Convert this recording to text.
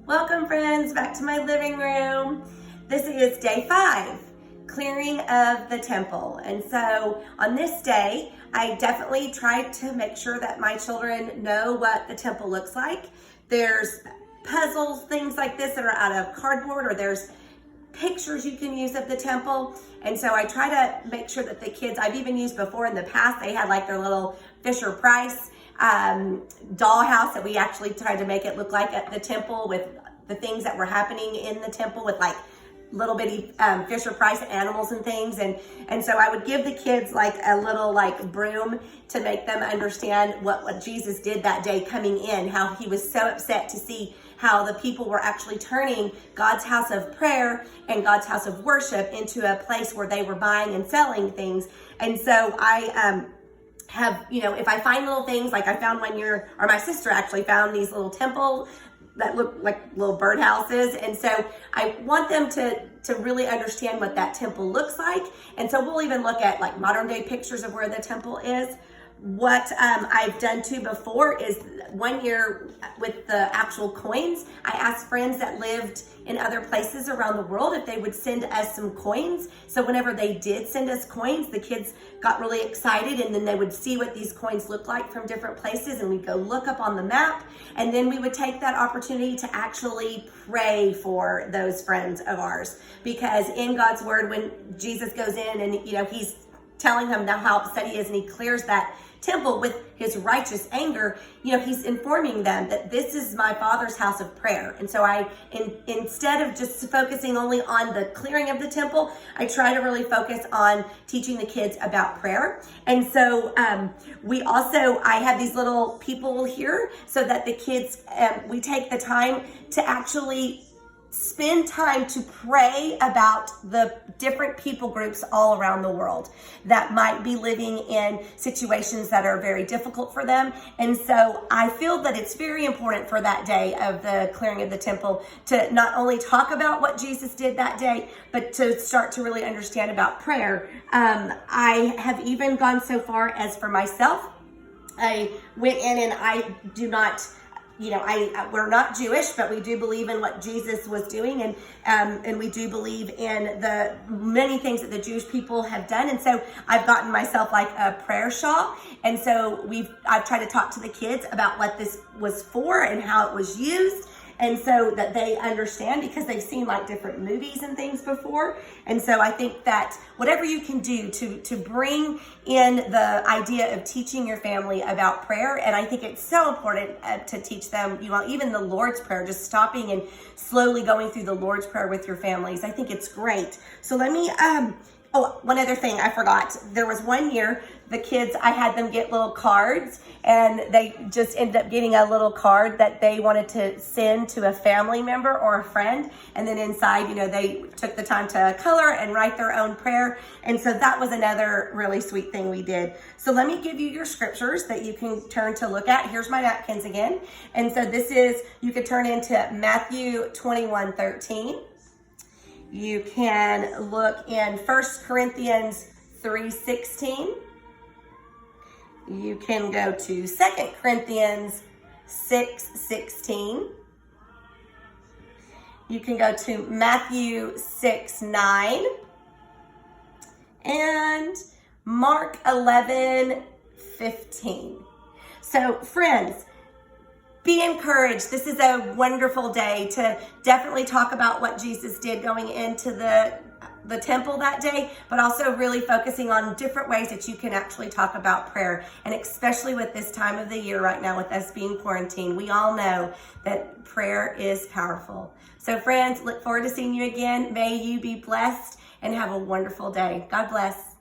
Welcome friends back to my living room. This is day 5, clearing of the temple. And so on this day, I definitely tried to make sure that my children know what the temple looks like. There's puzzles, things like this that are out of cardboard, or there's pictures you can use of the temple. And so I try to make sure that the kids, I've even used before in the past, they had like their little Fisher Price dollhouse that we actually tried to make it look like at the temple with the things that were happening in the temple with like little bitty Fisher Price animals and things. And so I would give the kids like a little like broom to make them understand what Jesus did that day coming in, how he was so upset to see how the people were actually turning God's house of prayer and God's house of worship into a place where they were buying and selling things. And so I have, if I find little things, like I found one year, or my sister actually found these little temple that look like little birdhouses. And so I want them to really understand what that temple looks like. And so we'll even look at like modern day pictures of where the temple is. What I've done too before is one year with the actual coins, I asked friends that lived in other places around the world if they would send us some coins. So whenever they did send us coins, the kids got really excited, and then they would see what these coins look like from different places, and we'd go look up on the map, and then we would take that opportunity to actually pray for those friends of ours. Because in God's word, when Jesus goes in and he's telling them how upset he is, and he clears that temple with his righteous anger, he's informing them that this is my Father's house of prayer. And so instead of just focusing only on the clearing of the temple, I try to really focus on teaching the kids about prayer. And so I have these little people here so that the kids, we take the time to actually spend time to pray about the different people groups all around the world that might be living in situations that are very difficult for them. And so I feel that it's very important for that day of the clearing of the temple to not only talk about what Jesus did that day, but to start to really understand about prayer. I have even gone so far as for myself, I went in and I do not, we're not Jewish, but we do believe in what Jesus was doing, and we do believe in the many things that the Jewish people have done. And so I've gotten myself like a prayer shawl, and so I've tried to talk to the kids about what this was for and how it was used, and so that they understand, because they've seen like different movies and things before. And so I think that whatever you can do to bring in the idea of teaching your family about prayer, and I think it's so important to teach them, even the Lord's Prayer, just stopping and slowly going through the Lord's Prayer with your families. I think it's great. So let me, one other thing I forgot. There was one year, the kids, I had them get little cards, and they just ended up getting a little card that they wanted to send to a family member or a friend. And then inside, they took the time to color and write their own prayer. And so that was another really sweet thing we did. So let me give you your scriptures that you can turn to look at. Here's my napkins again. And so you could turn into Matthew 21:13. You can look in 1 Corinthians 3:16. You can go to 2 Corinthians 6:16. You can go to Matthew 6:9 and Mark 11:15. So friends, be encouraged. This is a wonderful day to definitely talk about what Jesus did going into the temple that day, but also really focusing on different ways that you can actually talk about prayer. And especially with this time of the year right now, with us being quarantined, we all know that prayer is powerful. So friends, look forward to seeing you again. May you be blessed and have a wonderful day. God bless.